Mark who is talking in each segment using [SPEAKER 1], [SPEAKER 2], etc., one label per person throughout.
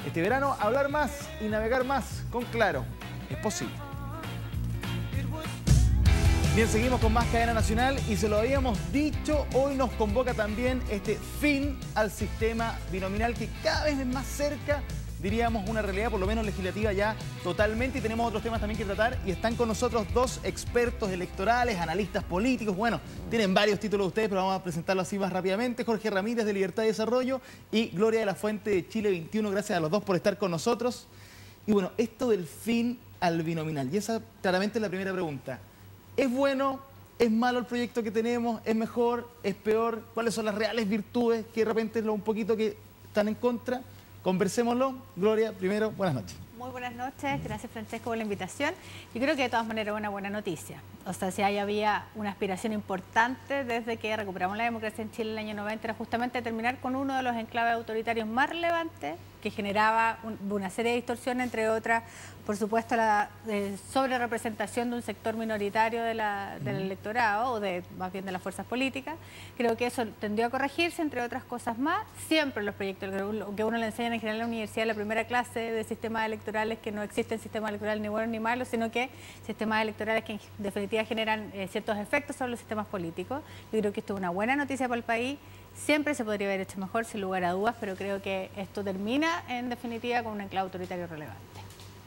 [SPEAKER 1] Este verano, hablar más y navegar más con Claro. Es posible. Bien, seguimos con más cadena nacional y se lo habíamos dicho, hoy nos convoca también este fin al sistema binominal que cada vez es más cerca, diríamos, una realidad por lo menos legislativa ya totalmente, y tenemos otros temas también que tratar y están con nosotros dos expertos electorales, analistas políticos, bueno, tienen varios títulos ustedes, pero vamos a presentarlo así más rápidamente. Jorge Ramírez de Libertad y Desarrollo y Gloria de la Fuente de Chile 21, gracias a los dos por estar con nosotros. Y bueno, esto del fin al binominal, y esa claramente es la primera pregunta. ¿Es bueno? ¿Es malo el proyecto que tenemos? ¿Es mejor? ¿Es peor? ¿Cuáles son las reales virtudes que de repente es lo un poquito que están en contra? Conversémoslo. Gloria, primero, buenas noches.
[SPEAKER 2] Muy buenas noches, gracias Francesco por la invitación. Yo creo que de todas maneras es una buena noticia. O sea, si ahí había una aspiración importante desde que recuperamos la democracia en Chile en el año 90, era justamente terminar con uno de los enclaves autoritarios más relevantes que generaba una serie de distorsiones, entre otras, por supuesto, la sobrerepresentación de un sector minoritario del electorado, o más bien de las fuerzas políticas. Creo que eso tendió a corregirse, entre otras cosas más. Siempre los proyectos que uno le enseñan en general en la universidad, en la primera clase de sistemas electorales, que no existen sistemas electorales ni buenos ni malos, sino que sistemas electorales que en definitiva generan ciertos efectos sobre los sistemas políticos. Yo creo que esto es una buena noticia para el país. Siempre se podría haber hecho mejor, sin lugar a dudas, pero creo que esto termina, en definitiva, con un enclave autoritario relevante.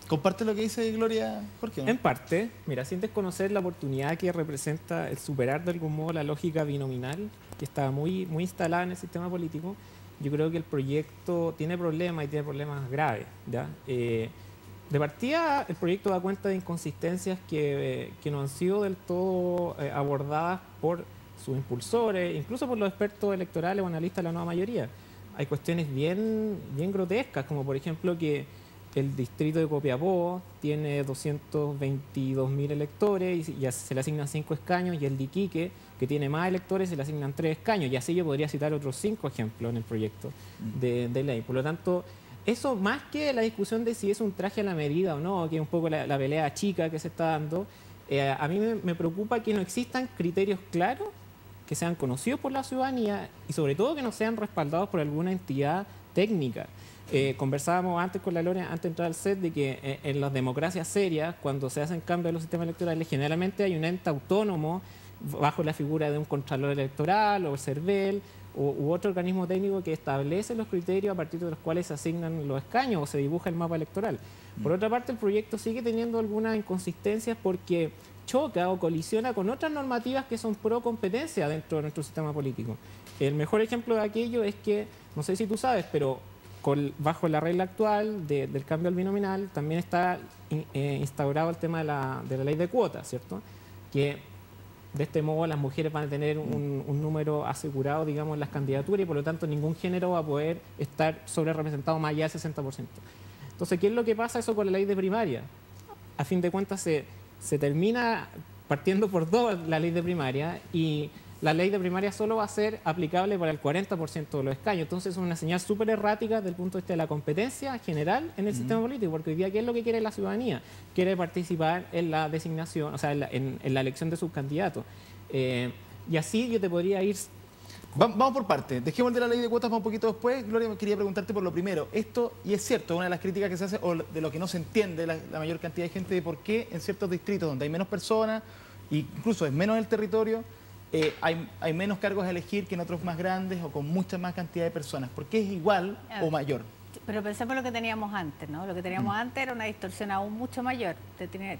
[SPEAKER 1] ¿Comparte lo que dice Gloria, Jorge?
[SPEAKER 3] En parte, mira, sin desconocer la oportunidad que representa el superar de algún modo la lógica binominal, que está muy instalada en el sistema político, yo creo que el proyecto tiene problemas y tiene problemas graves, ¿ya? De partida, el proyecto da cuenta de inconsistencias que no han sido del todo abordadas por sus impulsores, incluso por los expertos electorales o analistas de la nueva mayoría. Hay cuestiones bien grotescas, como por ejemplo que el distrito de Copiapó tiene 222.000 electores y ya se le asignan 5 escaños, y el de Iquique, que tiene más electores, se le asignan 3 escaños, y así yo podría citar otros 5 ejemplos en el proyecto de ley. Por lo tanto, eso más que la discusión de si es un traje a la medida o no, que es un poco la pelea chica que se está dando, a mí me preocupa que no existan criterios claros, que sean conocidos por la ciudadanía y sobre todo que no sean respaldados por alguna entidad técnica. Conversábamos antes con la Gloria, antes de entrar al set, de que en las democracias serias, cuando se hacen cambios en los sistemas electorales, generalmente hay un ente autónomo bajo la figura de un contralor electoral o el CERVEL u otro organismo técnico que establece los criterios a partir de los cuales se asignan los escaños o se dibuja el mapa electoral. Por otra parte, el proyecto sigue teniendo algunas inconsistencias porque choca o colisiona con otras normativas que son pro competencia dentro de nuestro sistema político. El mejor ejemplo de aquello es que, no sé si tú sabes, pero bajo la regla actual del cambio al binominal también está instaurado el tema de la ley de cuotas, ¿cierto? Que de este modo las mujeres van a tener un número asegurado, digamos, en las candidaturas, y por lo tanto ningún género va a poder estar sobre representado más allá del 60%. Entonces, ¿qué es lo que pasa eso con la ley de primaria? A fin de cuentas se termina partiendo por dos la ley de primaria, y la ley de primaria solo va a ser aplicable para el 40% de los escaños. Entonces es una señal súper errática desde el punto de vista de la competencia general en el sistema político, porque hoy día, ¿qué es lo que quiere la ciudadanía? Quiere participar en la designación, o sea, en la elección de sus candidatos. Y así yo te podría ir...
[SPEAKER 1] Vamos por partes. Dejemos de la ley de cuotas para un poquito después. Gloria, quería preguntarte por lo primero. Esto, y es cierto, una de las críticas que se hace, o de lo que no se entiende la mayor cantidad de gente, de por qué en ciertos distritos donde hay menos personas, incluso es menos el territorio, hay menos cargos a elegir que en otros más grandes o con mucha más cantidad de personas. ¿Por qué es igual o mayor?
[SPEAKER 2] Pero pensemos lo que teníamos antes, ¿no? Lo que teníamos antes era una distorsión aún mucho mayor.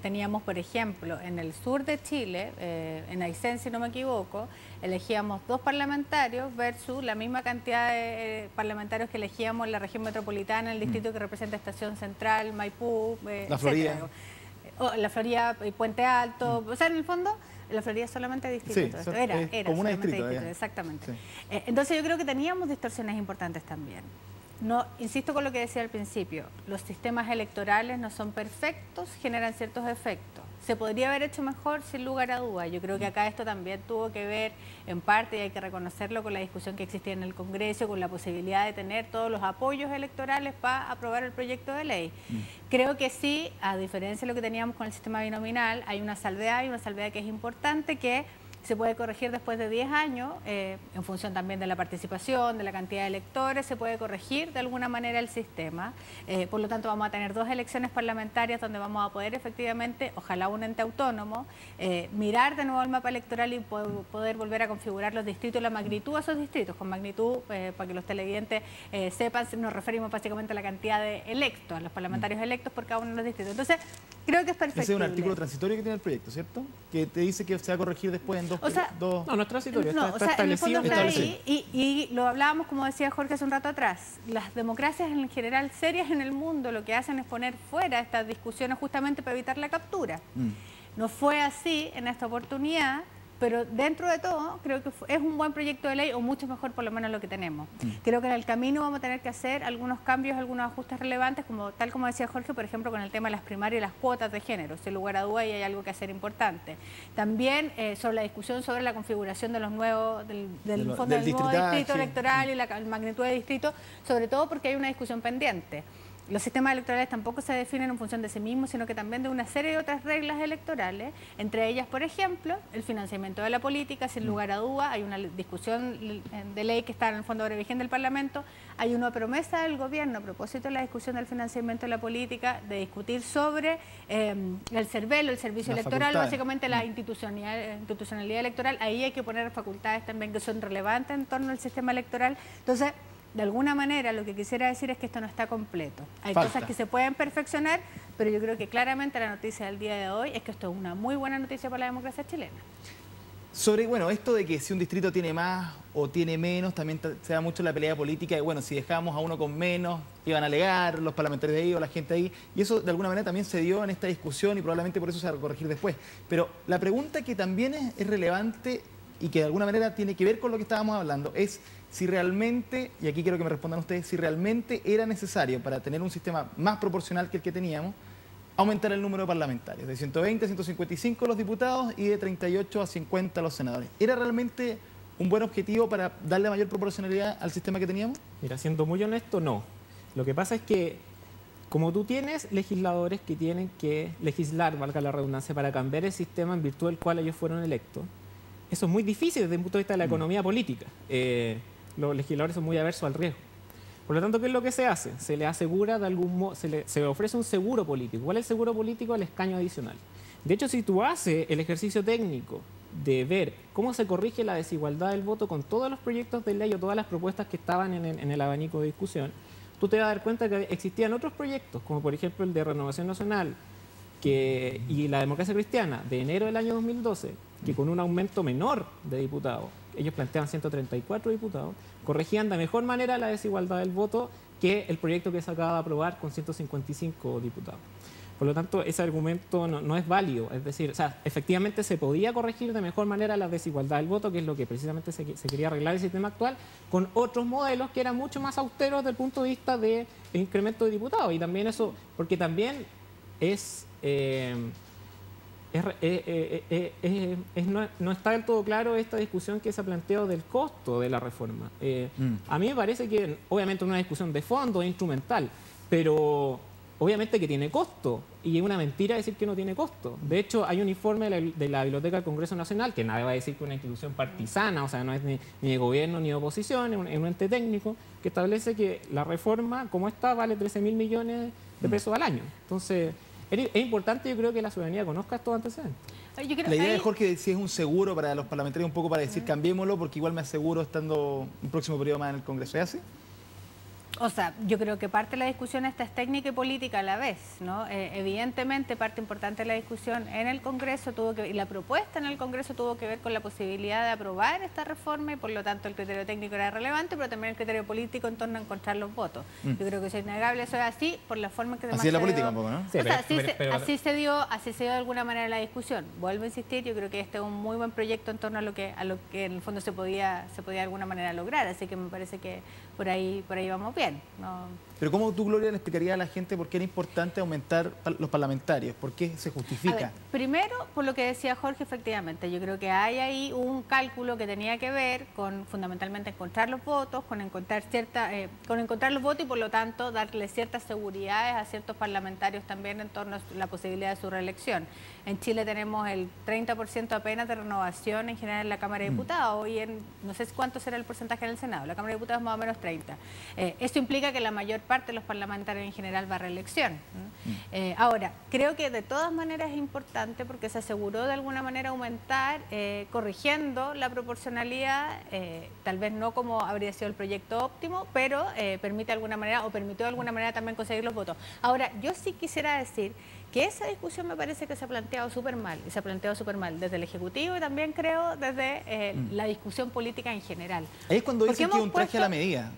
[SPEAKER 2] Teníamos, por ejemplo, en el sur de Chile, en Aysén, si no me equivoco, elegíamos 2 parlamentarios versus la misma cantidad de parlamentarios que elegíamos en la región metropolitana, en el distrito que representa Estación Central, Maipú,
[SPEAKER 1] La Florida.
[SPEAKER 2] La Florida y Puente Alto. O sea, en el fondo, la Florida es solamente distrito.
[SPEAKER 1] Sí,
[SPEAKER 2] era
[SPEAKER 1] como una
[SPEAKER 2] solamente
[SPEAKER 1] distrito,
[SPEAKER 2] exactamente.
[SPEAKER 1] Sí.
[SPEAKER 2] Entonces yo creo que teníamos distorsiones importantes también. No, insisto con lo que decía al principio, los sistemas electorales no son perfectos, generan ciertos efectos. Se podría haber hecho mejor, sin lugar a dudas. Yo creo que acá esto también tuvo que ver, en parte, y hay que reconocerlo, con la discusión que existía en el Congreso, con la posibilidad de tener todos los apoyos electorales para aprobar el proyecto de ley. Creo que sí, a diferencia de lo que teníamos con el sistema binominal, hay una salvedad que es importante, que se puede corregir después de 10 años, en función también de la participación, de la cantidad de electores, se puede corregir de alguna manera el sistema. Por lo tanto, vamos a tener 2 elecciones parlamentarias donde vamos a poder efectivamente, ojalá un ente autónomo, mirar de nuevo el mapa electoral y poder volver a configurar los distritos, la magnitud de esos distritos. Con magnitud, para que los televidentes sepan, nos referimos básicamente a la cantidad de electos, a los parlamentarios electos por cada uno de los distritos. Entonces, creo que es perfectible.
[SPEAKER 1] Ese es un artículo transitorio que tiene el proyecto, ¿cierto? Que te dice que se va a corregir después en dos...
[SPEAKER 3] No, no es transitorio,
[SPEAKER 2] no,
[SPEAKER 3] está establecido.
[SPEAKER 2] Está ahí, y lo hablábamos, como decía Jorge hace un rato atrás, las democracias en general serias en el mundo lo que hacen es poner fuera estas discusiones justamente para evitar la captura. No fue así en esta oportunidad, pero dentro de todo creo que es un buen proyecto de ley, o mucho mejor por lo menos lo que tenemos. Creo que en el camino vamos a tener que hacer algunos cambios, algunos ajustes relevantes, tal como decía Jorge, por ejemplo, con el tema de las primarias y las cuotas de género. Sin lugar a duda, y hay algo que hacer importante. También sobre la discusión sobre la configuración de los nuevos, del fondo del nuevo distrito electoral y la magnitud de distrito, sobre todo porque hay una discusión pendiente. Los sistemas electorales tampoco se definen en función de sí mismos, sino que también de una serie de otras reglas electorales, entre ellas, por ejemplo, el financiamiento de la política. Sin lugar a duda, hay una discusión de ley que está en el fondo de origen del Parlamento, hay una promesa del gobierno a propósito de la discusión del financiamiento de la política, de discutir sobre el CERVEL, el servicio electoral, básicamente la institucionalidad electoral. Ahí hay que poner facultades también que son relevantes en torno al sistema electoral. Entonces, de alguna manera, lo que quisiera decir es que esto no está completo. Hay cosas que se pueden perfeccionar, pero yo creo que claramente la noticia del día de hoy es que esto es una muy buena noticia para la democracia chilena.
[SPEAKER 1] Sobre, bueno, esto de que si un distrito tiene más o tiene menos, también se da mucho la pelea política de, bueno, si dejamos a uno con menos, iban a alegar los parlamentarios de ahí o la gente ahí, y eso de alguna manera también se dio en esta discusión y probablemente por eso se va a corregir después. Pero la pregunta que también es relevante y que de alguna manera tiene que ver con lo que estábamos hablando es si realmente, y aquí quiero que me respondan ustedes, si realmente era necesario para tener un sistema más proporcional que el que teníamos, aumentar el número de parlamentarios, de 120 a 155 los diputados y de 38 a 50 los senadores. ¿Era realmente un buen objetivo para darle mayor proporcionalidad al sistema que teníamos?
[SPEAKER 3] Mira, siendo muy honesto, no. Lo que pasa es que, como tú tienes legisladores que tienen que legislar, valga la redundancia, para cambiar el sistema en virtud del cual ellos fueron electos, eso es muy difícil desde el punto de vista de la economía política. Los legisladores son muy aversos al riesgo. Por lo tanto, ¿qué es lo que se hace? Se le asegura de algún modo, se le ofrece un seguro político. ¿Cuál es el seguro político? El escaño adicional. De hecho, si tú haces el ejercicio técnico de ver cómo se corrige la desigualdad del voto con todos los proyectos de ley o todas las propuestas que estaban en el abanico de discusión, tú te vas a dar cuenta que existían otros proyectos, como por ejemplo el de Renovación Nacional y la Democracia Cristiana de enero del año 2012, que con un aumento menor de diputados, ellos planteaban 134 diputados, corregían de mejor manera la desigualdad del voto que el proyecto que se acaba de aprobar con 155 diputados. Por lo tanto, ese argumento no es válido. Es decir, o sea, efectivamente se podía corregir de mejor manera la desigualdad del voto, que es lo que precisamente se quería arreglar el sistema actual, con otros modelos que eran mucho más austeros desde el punto de vista del incremento de diputados. Y también eso, porque también no está del todo claro esta discusión que se ha planteado del costo de la reforma. A mí me parece que obviamente una discusión de fondo, instrumental, pero obviamente que tiene costo, y es una mentira decir que no tiene costo. De hecho, hay un informe de la Biblioteca del Congreso Nacional, que nadie va a decir que es una institución partisana, o sea, no es ni de gobierno ni de oposición, es un ente técnico, que establece que la reforma, como está, vale 13.000 millones de pesos al año. Entonces, es importante, yo creo, que la ciudadanía conozca estos antecedentes.
[SPEAKER 1] La idea de Jorge, si es un seguro para los parlamentarios, un poco para decir cambiémoslo, porque igual me aseguro estando un próximo periodo más en el Congreso. ¿Es así?
[SPEAKER 2] O sea, yo creo que parte de la discusión esta es técnica y política a la vez, ¿no? Evidentemente, parte importante de la discusión en el Congreso y la propuesta en el Congreso tuvo que ver con la posibilidad de aprobar esta reforma, y por lo tanto el criterio técnico era relevante, pero también el criterio político en torno a encontrar los votos. Yo creo que eso es innegable, eso es así, por la forma en que
[SPEAKER 1] así es la política un poco, ¿no?
[SPEAKER 2] Sí, o sea, así se dio de alguna manera la discusión. Vuelvo a insistir, yo creo que este es un muy buen proyecto en torno a lo que en el fondo se podía de alguna manera lograr, así que me parece que por ahí vamos bien. No.
[SPEAKER 1] Pero ¿cómo tú, Gloria, le explicarías a la gente por qué era importante aumentar los parlamentarios? ¿Por qué se justifica?
[SPEAKER 2] A ver, primero, por lo que decía Jorge, efectivamente, yo creo que hay ahí un cálculo que tenía que ver con fundamentalmente encontrar los votos, con encontrar los votos y por lo tanto darle ciertas seguridades a ciertos parlamentarios también en torno a la posibilidad de su reelección. En Chile tenemos el 30% apenas de renovación en general en la Cámara de Diputados y no sé cuánto será el porcentaje en el Senado, la Cámara de Diputados más o menos 30. Esto implica que la mayor parte de los parlamentarios en general va a reelección. Ahora, creo que de todas maneras es importante porque se aseguró de alguna manera aumentar, corrigiendo la proporcionalidad, tal vez no como habría sido el proyecto óptimo, pero permite de alguna manera, o permitió de alguna manera también conseguir los votos. Ahora, yo sí quisiera decir que esa discusión me parece que se ha planteado súper mal, y se ha planteado súper mal desde el Ejecutivo y también creo desde la discusión política en general.
[SPEAKER 1] Ahí es cuando dicen que es un traje a la medida.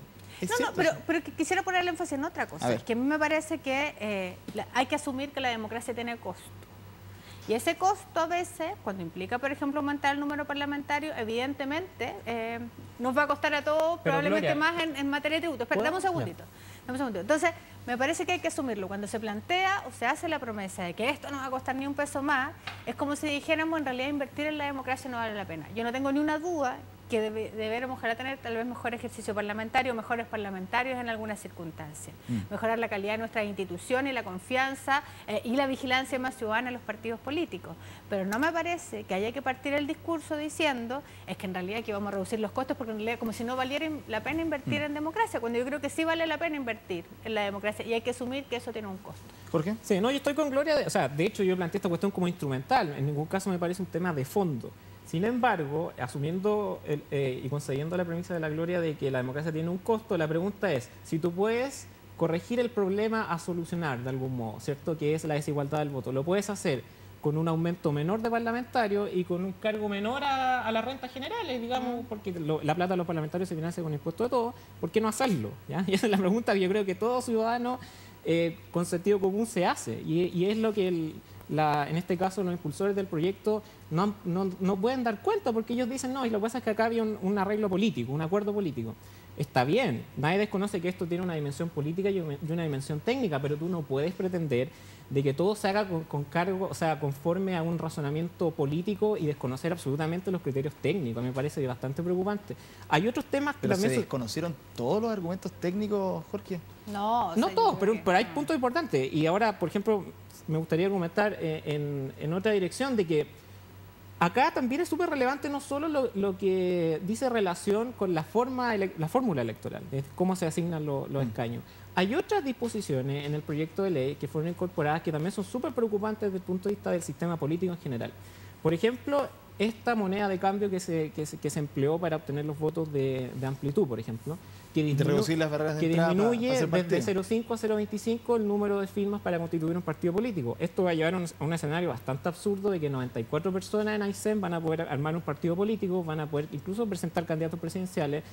[SPEAKER 2] No, pero quisiera poner el énfasis en otra cosa. Es que a mí me parece que hay que asumir que la democracia tiene costo. Y ese costo a veces, cuando implica, por ejemplo, aumentar el número parlamentario, evidentemente nos va a costar a todos, pero probablemente Gloria, más en materia de tributos. Pero dame un segundito. Entonces, me parece que hay que asumirlo. Cuando se plantea o se hace la promesa de que esto no va a costar ni un peso más, es como si dijéramos en realidad invertir en la democracia no vale la pena. Yo no tengo ni una duda que deberíamos ojalá tener tal vez mejor ejercicio parlamentario, mejores parlamentarios en algunas circunstancias, mejorar la calidad de nuestras instituciones y la confianza y la vigilancia más ciudadana en los partidos políticos. Pero no me parece que haya que partir el discurso diciendo es que en realidad aquí vamos a reducir los costos porque en realidad como si no valiera la pena invertir en democracia, cuando yo creo que sí vale la pena invertir en la democracia y hay que asumir que eso tiene un costo.
[SPEAKER 1] ¿Por qué?
[SPEAKER 3] Sí, no, yo estoy con Gloria, de hecho yo planteé esta cuestión como instrumental, en ningún caso me parece un tema de fondo. Sin embargo, asumiendo y concediendo la premisa de la Gloria de que la democracia tiene un costo, la pregunta es, si tú puedes corregir el problema a solucionar de algún modo, ¿cierto? Que es la desigualdad del voto, lo puedes hacer con un aumento menor de parlamentarios y con un cargo menor a las rentas generales, digamos, porque la plata de los parlamentarios se financia con impuestos de todos, ¿por qué no hacerlo? ¿Ya? Y esa es la pregunta que yo creo que todo ciudadano con sentido común se hace, y es lo que en este caso los impulsores del proyecto no pueden dar cuenta, porque ellos dicen, no, y lo que pasa es que acá había un arreglo político, un acuerdo político. Está bien, nadie desconoce que esto tiene una dimensión política y una dimensión técnica, pero tú no puedes pretender de que todo se haga con cargo, o sea, conforme a un razonamiento político y desconocer absolutamente los criterios técnicos. Me parece bastante preocupante. Hay otros temas que
[SPEAKER 1] ¿Pero
[SPEAKER 3] también
[SPEAKER 1] se desconocieron todos los argumentos técnicos, Jorge?
[SPEAKER 2] No
[SPEAKER 3] todos, pero hay puntos importantes. Y ahora, por ejemplo, me gustaría comentar en otra dirección de que acá también es súper relevante no solo lo que dice relación con la fórmula electoral, de cómo se asignan los escaños. Hay otras disposiciones en el proyecto de ley que fueron incorporadas que también son súper preocupantes desde el punto de vista del sistema político en general. Por ejemplo, esta moneda de cambio que se empleó para obtener los votos de amplitud, por ejemplo, que
[SPEAKER 1] reducir las barreras de entrada
[SPEAKER 3] disminuye
[SPEAKER 1] desde
[SPEAKER 3] 0,5 a 0,25 el número de firmas para constituir un partido político. Esto va a llevar a un escenario bastante absurdo de que 94 personas en Aysén van a poder armar un partido político, van a poder incluso presentar candidatos presidenciales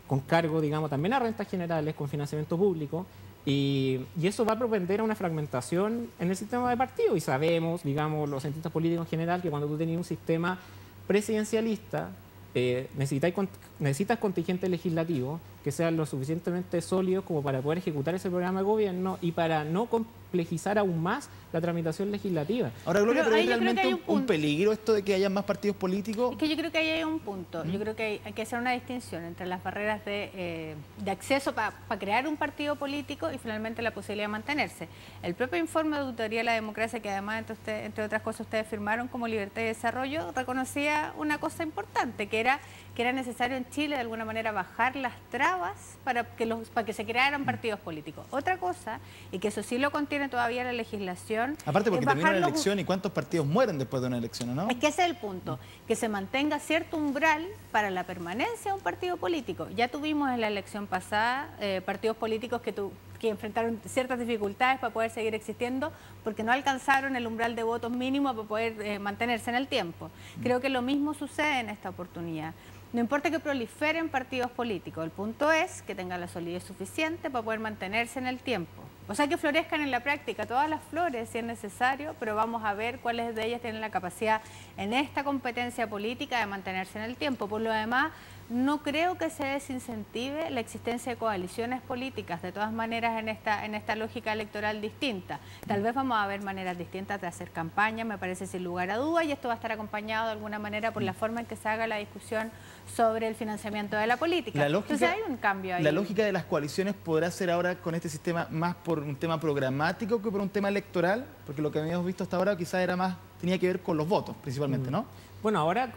[SPEAKER 3] con cargo, digamos, también a rentas generales, con financiamiento público, y eso va a propender a una fragmentación en el sistema de partidos. Y sabemos, digamos, los cientistas políticos en general, que cuando tú tenías un sistema presidencialista, necesitas contingentes legislativos que sean lo suficientemente sólidos como para poder ejecutar ese programa de gobierno y para no complejizar aún más la tramitación legislativa.
[SPEAKER 1] Ahora, Gloria, pero ¿es realmente un peligro esto de que haya más partidos políticos?
[SPEAKER 2] Es que yo creo que ahí hay un punto. Yo creo que hay que hacer una distinción entre las barreras de acceso para crear un partido político y finalmente la posibilidad de mantenerse. El propio informe de auditoría de la democracia, que además entre otras cosas ustedes firmaron como Libertad y Desarrollo, reconocía una cosa importante, que era necesario en Chile de alguna manera bajar las trabas para que se crearan partidos políticos. Otra cosa, y que eso sí lo contiene todavía la legislación.
[SPEAKER 1] Aparte porque termina una elección y cuántos partidos mueren después de una elección, ¿no?
[SPEAKER 2] Es que ese es el punto, que se mantenga cierto umbral para la permanencia de un partido político. Ya tuvimos en la elección pasada partidos políticos que enfrentaron ciertas dificultades para poder seguir existiendo porque no alcanzaron el umbral de votos mínimo para poder mantenerse en el tiempo. Creo que lo mismo sucede en esta oportunidad. No importa que proliferen partidos políticos, el punto es que tengan la solidez suficiente para poder mantenerse en el tiempo. O sea, que florezcan en la práctica todas las flores si es necesario, pero vamos a ver cuáles de ellas tienen la capacidad en esta competencia política de mantenerse en el tiempo. Por lo demás, No creo que se desincentive la existencia de coaliciones políticas, de todas maneras en esta lógica electoral distinta. Tal vez vamos a ver maneras distintas de hacer campaña, me parece sin lugar a duda, y esto va a estar acompañado de alguna manera por la forma en que se haga la discusión sobre el financiamiento de la política. Entonces hay un cambio ahí.
[SPEAKER 1] La lógica de las coaliciones podrá ser ahora con este sistema más por un tema programático que por un tema electoral, porque lo que habíamos visto hasta ahora quizás era más, tenía que ver con los votos principalmente, ¿no?
[SPEAKER 3] Bueno, ahora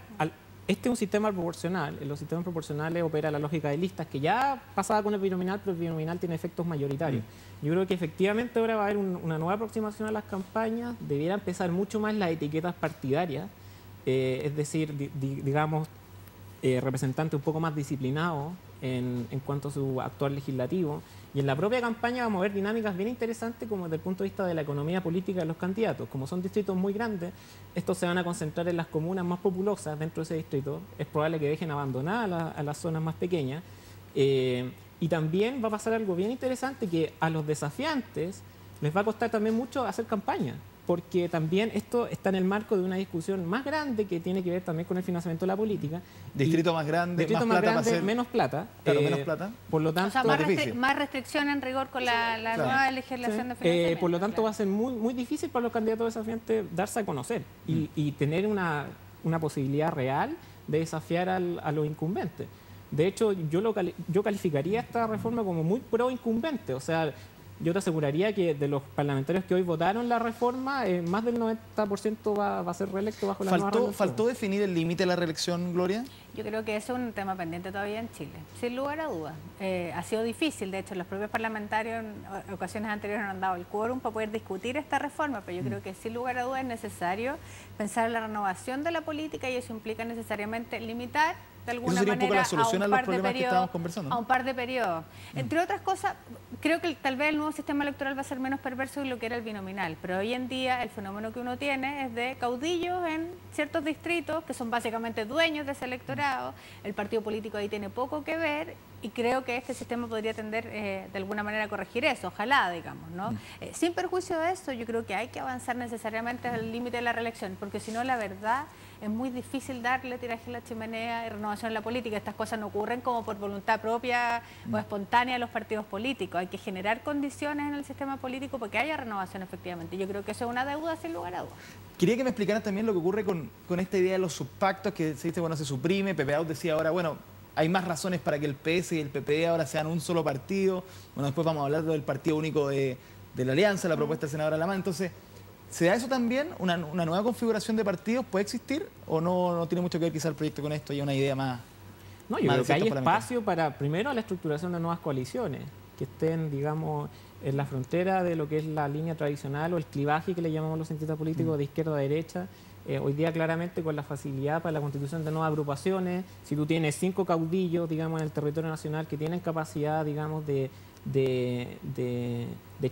[SPEAKER 3] este es un sistema proporcional. En los sistemas proporcionales opera la lógica de listas, que ya pasaba con el binominal, pero el binominal tiene efectos mayoritarios. Yo creo que efectivamente ahora va a haber una nueva aproximación a las campañas, debiera empezar mucho más las etiquetas partidarias, es decir, digamos, representantes un poco más disciplinados en cuanto a su actuar legislativo. Y en la propia campaña vamos a ver dinámicas bien interesantes como desde el punto de vista de la economía política de los candidatos. Como son distritos muy grandes, estos se van a concentrar en las comunas más populosas dentro de ese distrito. Es probable que dejen abandonadas a las zonas más pequeñas. Y también va a pasar algo bien interesante, que a los desafiantes les va a costar también mucho hacer campaña, porque también esto está en el marco de una discusión más grande que tiene que ver también con el financiamiento de la política.
[SPEAKER 1] Distrito más grande,
[SPEAKER 3] distrito más plata grande, menos plata.
[SPEAKER 1] Claro, menos plata.
[SPEAKER 3] Por lo tanto,
[SPEAKER 2] o sea, más restricción en rigor con la nueva legislación de financiamiento.
[SPEAKER 3] Por lo tanto, va a ser muy difícil para los candidatos desafiantes darse a conocer y tener una posibilidad real de desafiar a los incumbentes. De hecho, yo calificaría esta reforma como muy pro incumbente. O sea, yo te aseguraría que de los parlamentarios que hoy votaron la reforma, más del 90% va a ser reelecto bajo la nueva regulación.
[SPEAKER 1] ¿Faltó definir el límite de la reelección, Gloria?
[SPEAKER 2] Yo creo que eso es un tema pendiente todavía en Chile, sin lugar a dudas. Ha sido difícil, de hecho, los propios parlamentarios en ocasiones anteriores no han dado el quórum para poder discutir esta reforma, pero yo creo que sin lugar a dudas es necesario pensar en la renovación de la política y eso implica necesariamente limitar de alguna manera
[SPEAKER 1] un poco la solución a los problemas que estábamos conversando, ¿no?
[SPEAKER 2] A un par de periodos. Entre otras cosas, creo que tal vez el nuevo sistema electoral va a ser menos perverso que lo que era el binominal, pero hoy en día el fenómeno que uno tiene es de caudillos en ciertos distritos que son básicamente dueños de ese electorado. El partido político ahí tiene poco que ver y creo que este sistema podría tender de alguna manera a corregir eso, ojalá, digamos, ¿no? Sin perjuicio de eso, yo creo que hay que avanzar necesariamente al límite de la reelección, porque si no, la verdad, es muy difícil darle tiraje a la chimenea y renovación en la política. Estas cosas no ocurren como por voluntad propia o espontánea de los partidos políticos. Hay que generar condiciones en el sistema político para que haya renovación efectivamente. Yo creo que eso es una deuda sin lugar a dudas.
[SPEAKER 1] Quería que me explicaran también lo que ocurre con esta idea de los subpactos, que se dice, bueno, se suprime. Pepe Out decía ahora, bueno, hay más razones para que el PS y el PPD ahora sean un solo partido. Bueno, después vamos a hablar del partido único de la Alianza, la propuesta del senador Alamán. Entonces, ¿se da eso también? ¿Una nueva configuración de partidos puede existir? ¿O no tiene mucho que ver quizá el proyecto con esto y una idea más?
[SPEAKER 3] No, yo creo que hay espacio para, primero, la estructuración de nuevas coaliciones que estén, digamos, en la frontera de lo que es la línea tradicional o el clivaje que le llamamos los cientistas políticos de izquierda a derecha. Hoy día claramente con la facilidad para la constitución de nuevas agrupaciones, si tú tienes 5 caudillos, digamos, en el territorio nacional que tienen capacidad, digamos, de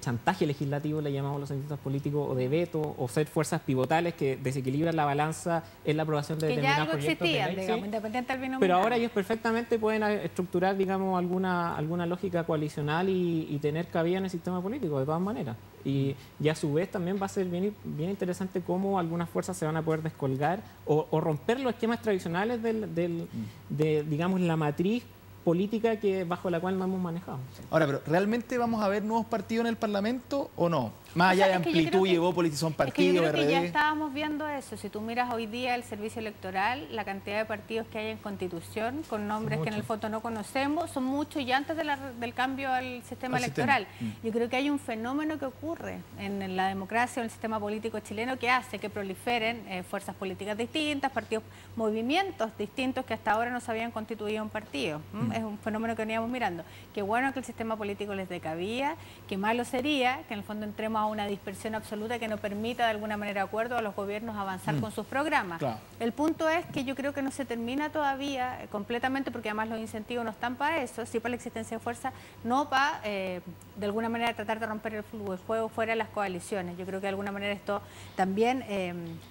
[SPEAKER 3] chantaje legislativo, le llamamos los cientistas políticos, o de veto, o ser fuerzas pivotales que desequilibran la balanza en la aprobación de determinados proyectos de ley. Que ya algo
[SPEAKER 2] existía, digamos, independiente del binominal.
[SPEAKER 3] Pero ahora ellos perfectamente pueden estructurar, digamos, alguna lógica coalicional y tener cabida en el sistema político, de todas maneras. Y a su vez también va a ser bien interesante cómo algunas fuerzas se van a poder descolgar o romper los esquemas tradicionales de digamos, la matriz política bajo la cual nos hemos manejado.
[SPEAKER 1] Ahora, pero ¿realmente vamos a ver nuevos partidos en el Parlamento o no? Más allá de Amplitud, llegó Politizón Partido,
[SPEAKER 2] yo creo
[SPEAKER 1] RD.
[SPEAKER 2] Que ya estábamos viendo eso. Si tú miras hoy día el servicio electoral, la cantidad de partidos que hay en Constitución, con nombres que en el fondo no conocemos, son muchos y antes del cambio al sistema electoral. Yo creo que hay un fenómeno que ocurre en la democracia o en el sistema político chileno que hace que proliferen fuerzas políticas distintas, partidos, movimientos distintos que hasta ahora no se habían constituido en partidos. Es un fenómeno que veníamos mirando. Qué bueno que el sistema político les dé cabida, qué malo sería que en el fondo entremos a una dispersión absoluta que no permita de alguna manera acuerdo a los gobiernos avanzar con sus programas.
[SPEAKER 1] Claro.
[SPEAKER 2] El punto es que yo creo que no se termina todavía completamente, porque además los incentivos no están para eso, sí para la existencia de fuerza, no para de alguna manera tratar de romper el flujo de juego fuera de las coaliciones. Yo creo que de alguna manera esto también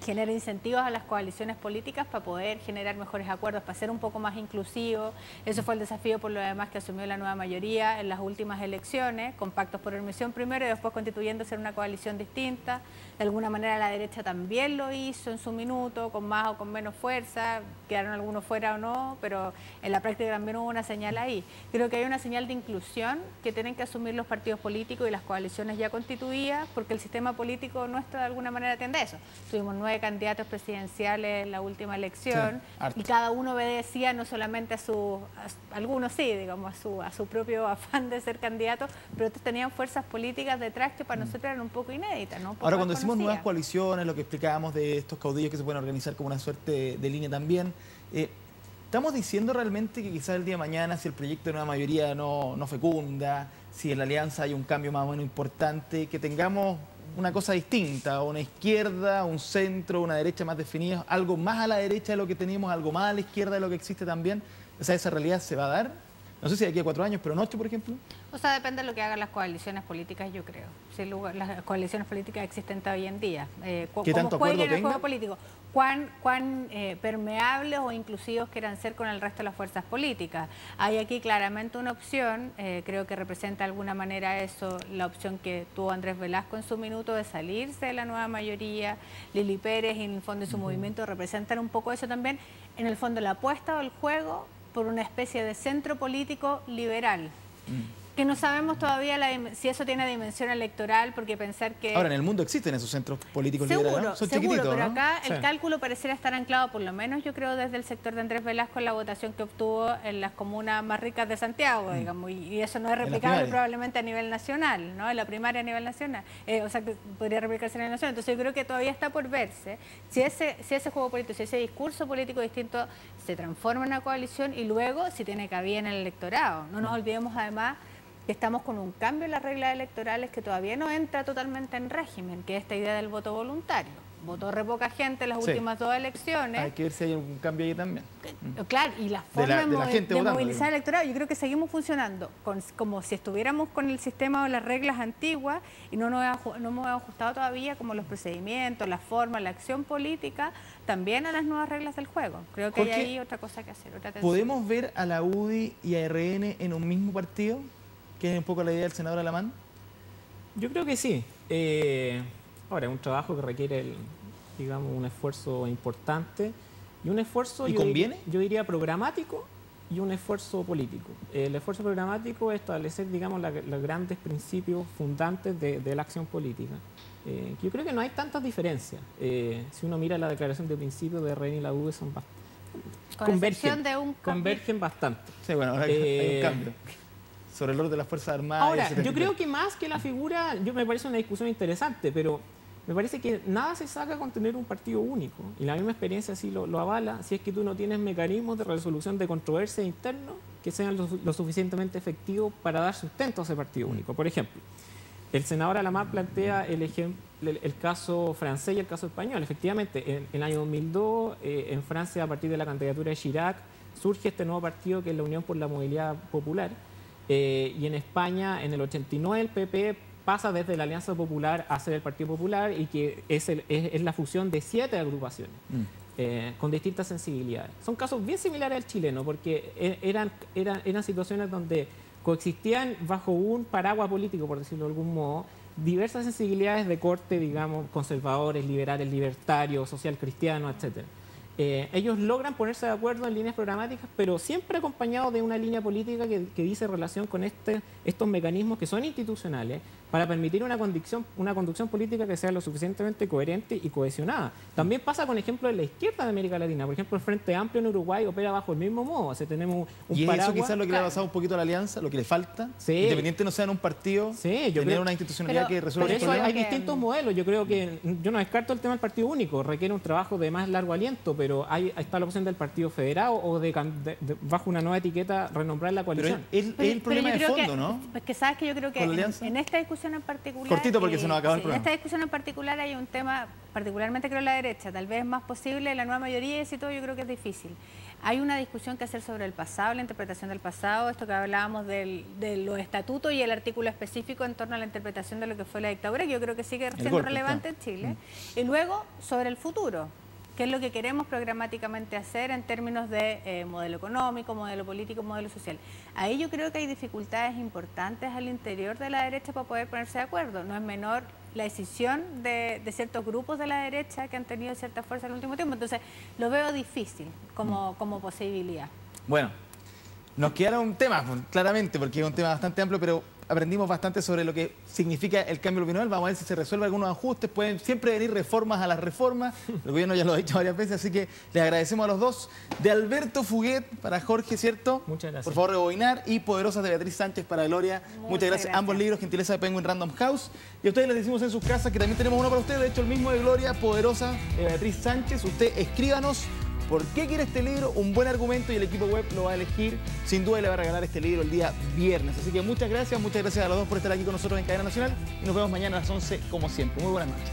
[SPEAKER 2] genera incentivos a las coaliciones políticas para poder generar mejores acuerdos, para ser un poco más inclusivos. Eso fue el desafío por lo demás que asumió la nueva mayoría en las últimas elecciones, con pactos por omisión primero y después constituyéndose en una coalición distinta. De alguna manera la derecha también lo hizo en su minuto, con más o con menos fuerza, quedaron algunos fuera o no, pero en la práctica también hubo una señal ahí. Creo que hay una señal de inclusión que tienen que asumir los partidos políticos y las coaliciones ya constituidas, porque el sistema político nuestro de alguna manera tiende a eso. Tuvimos 9 candidatos presidenciales en la última elección, sí, y cada uno obedecía no solamente algunos sí, digamos, a su propio afán de ser candidato, pero otros tenían fuerzas políticas detrás que para nosotros eran un poco inéditas, ¿no?
[SPEAKER 1] Ahora, cuando decimos nuevas coaliciones, lo que explicábamos de estos caudillos que se pueden organizar como una suerte de línea también, ¿estamos diciendo realmente que quizás el día de mañana, si el proyecto de nueva mayoría no fecunda, si en la alianza hay un cambio más o menos importante, que tengamos una cosa distinta, una izquierda, un centro, una derecha más definida, algo más a la derecha de lo que teníamos, algo más a la izquierda de lo que existe también? O sea, ¿esa realidad se va a dar? No sé si de aquí a 4 años, pero en 8, por ejemplo.
[SPEAKER 2] O sea, depende de lo que hagan las coaliciones políticas, yo creo. Si las coaliciones políticas existentes hoy en día.
[SPEAKER 1] ¿Qué tanto acuerdo
[SPEAKER 2] jueguen el
[SPEAKER 1] tenga?
[SPEAKER 2] juego político. ¿Cuán permeables o inclusivos quieran ser con el resto de las fuerzas políticas? Hay aquí claramente una opción, creo que representa de alguna manera eso, la opción que tuvo Andrés Velasco en su minuto de salirse de la nueva mayoría. Lili Pérez, en el fondo, y su movimiento representan un poco eso también. En el fondo, la apuesta o el juego por una especie de centro político liberal, que no sabemos todavía si eso tiene dimensión electoral, porque pensar que...
[SPEAKER 1] Ahora, en el mundo existen esos centros políticos
[SPEAKER 2] seguro,
[SPEAKER 1] liberales, ¿no? Son
[SPEAKER 2] seguro,
[SPEAKER 1] chiquititos,
[SPEAKER 2] pero
[SPEAKER 1] ¿no?
[SPEAKER 2] acá
[SPEAKER 3] Sí.
[SPEAKER 2] el cálculo pareciera estar anclado, por lo menos yo creo desde el sector de Andrés Velasco, en la votación que obtuvo en las comunas más ricas de Santiago, digamos, y eso no es replicable probablemente a nivel nacional, ¿no? En la primaria a nivel nacional, o sea, que podría replicarse a nivel nacional. Entonces yo creo que todavía está por verse si ese juego político, si ese discurso político distinto se transforma en una coalición y luego si tiene cabida en el electorado. No nos olvidemos además que estamos con un cambio en las reglas electorales que todavía no entra totalmente en régimen, que es esta idea del voto voluntario. Votó re poca gente en las últimas 2 elecciones.
[SPEAKER 1] Hay que ver si hay algún cambio ahí también.
[SPEAKER 2] Claro, y la forma
[SPEAKER 1] de la gente
[SPEAKER 2] de
[SPEAKER 1] votando,
[SPEAKER 2] movilizar el electorado, yo creo que seguimos funcionando como si estuviéramos con el sistema o las reglas antiguas y no hemos ajustado todavía como los procedimientos, la forma, la acción política, también a las nuevas reglas del juego. Creo que
[SPEAKER 1] Jorge,
[SPEAKER 2] hay ahí otra cosa que hacer, otra tensión.
[SPEAKER 1] ¿Podemos ver a la UDI y a RN en un mismo partido? Que es un poco la idea del senador Alamán.
[SPEAKER 3] Yo creo que sí. Ahora, es un trabajo que requiere, digamos, un esfuerzo importante y un esfuerzo,
[SPEAKER 1] ¿Y conviene?
[SPEAKER 3] Yo diría programático y un esfuerzo político. El esfuerzo programático es establecer, digamos, los grandes principios fundantes de la acción política. Yo creo que no hay tantas diferencias. Si uno mira la declaración de principios de RN y la UDI, son convergen bastante.
[SPEAKER 1] Sí, bueno, ahora hay un cambio. Sobre el rol de las Fuerzas Armadas.
[SPEAKER 3] Ahora, yo creo que más que la figura, me parece una discusión interesante, pero me parece que nada se saca con tener un partido único. Y la misma experiencia sí lo avala, si es que tú no tienes mecanismos de resolución de controversias internos que sean lo suficientemente efectivos para dar sustento a ese partido único. Por ejemplo, el senador Alamán plantea el caso francés y el caso español. Efectivamente, en el año 2002, en Francia, a partir de la candidatura de Chirac, surge este nuevo partido que es la Unión por la Movilidad Popular. Y en España, en el 89, el PP pasa desde la Alianza Popular a ser el Partido Popular y que es la fusión de 7 agrupaciones con distintas sensibilidades. Son casos bien similares al chileno porque eran situaciones donde coexistían bajo un paraguas político, por decirlo de algún modo, diversas sensibilidades de corte, digamos, conservadores, liberales, libertarios, social cristiano, etcétera. Ellos logran ponerse de acuerdo en líneas programáticas, pero siempre acompañados de una línea política que dice relación con estos mecanismos que son institucionales para permitir una conducción política que sea lo suficientemente coherente y cohesionada. También pasa con ejemplo de la izquierda de América Latina. Por ejemplo, el Frente Amplio en Uruguay opera bajo el mismo modo. O sea, tenemos un
[SPEAKER 1] y
[SPEAKER 3] paraguas,
[SPEAKER 1] eso quizás lo que le ha pasado un poquito a la alianza, lo que le falta,
[SPEAKER 3] sí,
[SPEAKER 1] independiente no sea en un partido,
[SPEAKER 3] sí,
[SPEAKER 1] tener una institucionalidad que resuelva
[SPEAKER 3] por
[SPEAKER 1] el
[SPEAKER 3] eso
[SPEAKER 1] problema.
[SPEAKER 3] hay distintos modelos. Yo creo que yo no descarto el tema del partido único, requiere un trabajo de más largo aliento, pero ahí está la opción del partido federado o bajo una nueva etiqueta renombrar la coalición.
[SPEAKER 1] Pero es el problema de fondo, ¿no?
[SPEAKER 2] Es que sabes que yo creo que en esta discusión en particular...
[SPEAKER 1] Cortito porque se nos acaba el programa.
[SPEAKER 2] En esta discusión en particular hay un tema, particularmente creo la derecha, tal vez es más posible, la nueva mayoría y todo yo creo que es difícil. Hay una discusión que hacer sobre el pasado, la interpretación del pasado, esto que hablábamos de los estatutos y el artículo específico en torno a la interpretación de lo que fue la dictadura, que yo creo que sigue siendo relevante en Chile. Y luego sobre el futuro. qué es lo que queremos programáticamente hacer en términos de modelo económico, modelo político, modelo social. Ahí yo creo que hay dificultades importantes al interior de la derecha para poder ponerse de acuerdo. No es menor la decisión de ciertos grupos de la derecha que han tenido cierta fuerza en el último tiempo. Entonces, lo veo difícil como posibilidad.
[SPEAKER 1] Bueno, nos quedaron temas, claramente, porque es un tema bastante amplio, pero aprendimos bastante sobre lo que significa el cambio binominal. Vamos a ver si se resuelven algunos ajustes. Pueden siempre venir reformas a las reformas. El gobierno ya lo ha dicho varias veces, así que les agradecemos a los dos. De Alberto Fuguet para Jorge, ¿cierto?
[SPEAKER 3] Muchas gracias.
[SPEAKER 1] Por favor, Rebobinar. Y Poderosas de Beatriz Sánchez para Gloria. Muchas gracias. Ambos libros, gentileza de Penguin Random House. Y a ustedes les decimos en sus casas que también tenemos uno para ustedes. De hecho, el mismo de Gloria, Poderosa de Beatriz Sánchez. Usted escríbanos por qué quiere este libro, un buen argumento, y el equipo web lo va a elegir. Sin duda le va a regalar este libro el día viernes. Así que muchas gracias a los dos por estar aquí con nosotros en Cadena Nacional y nos vemos mañana a las 11 como siempre. Muy buenas noches.